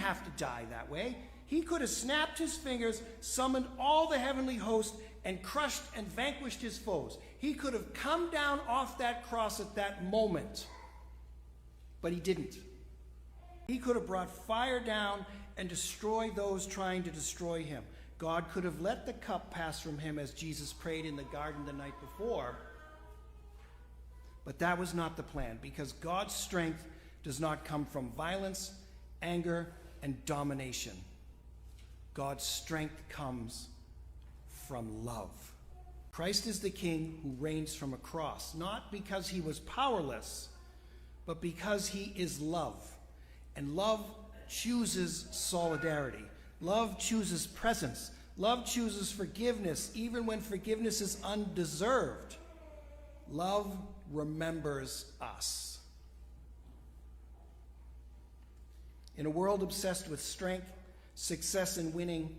have to die that way. He could have snapped his fingers, summoned all the heavenly host, and crushed and vanquished his foes. He could have come down off that cross at that moment, but he didn't. He could have brought fire down and destroyed those trying to destroy him. God could have let the cup pass from him as Jesus prayed in the garden the night before, but that was not the plan, because God's strength does not come from violence, anger, and domination. God's strength comes from love. Christ is the King who reigns from a cross, not because he was powerless, but because he is love. And love chooses solidarity. Love chooses presence. Love chooses forgiveness, even when forgiveness is undeserved. Love remembers us. In a world obsessed with strength, success, and winning,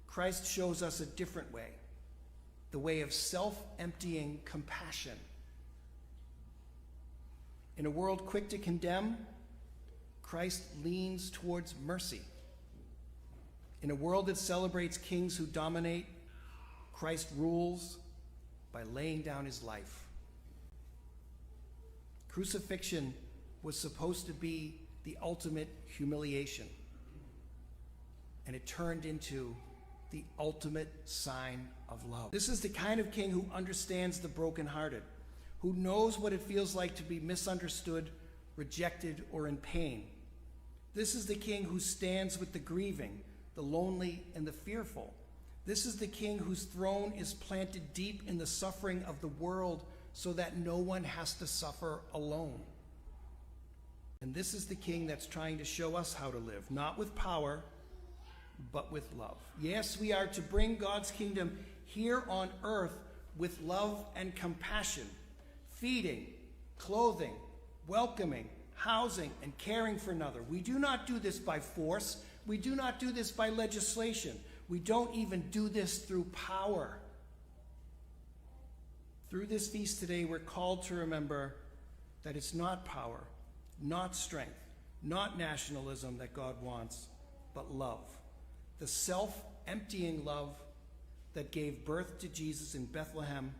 Christ shows us a different way, the way of self-emptying compassion. In a world quick to condemn, Christ leans towards mercy. In a world that celebrates kings who dominate, Christ rules by laying down his life. Crucifixion was supposed to be the ultimate humiliation, and it turned into the ultimate sign of love. This is the kind of king who understands the brokenhearted, who knows what it feels like to be misunderstood, rejected, or in pain. This is the king who stands with the grieving, the lonely, and the fearful. This is the king whose throne is planted deep in the suffering of the world so that no one has to suffer alone. And this is the king that's trying to show us how to live, not with power, but with love. Yes, we are to bring God's kingdom here on earth with love and compassion, feeding, clothing, welcoming, housing, and caring for another. We do not do this by force. We do not do this by legislation. We don't even do this through power. Through this feast today, we're called to remember that it's not power, not strength, not nationalism that God wants, but love. The self-emptying love that gave birth to Jesus in Bethlehem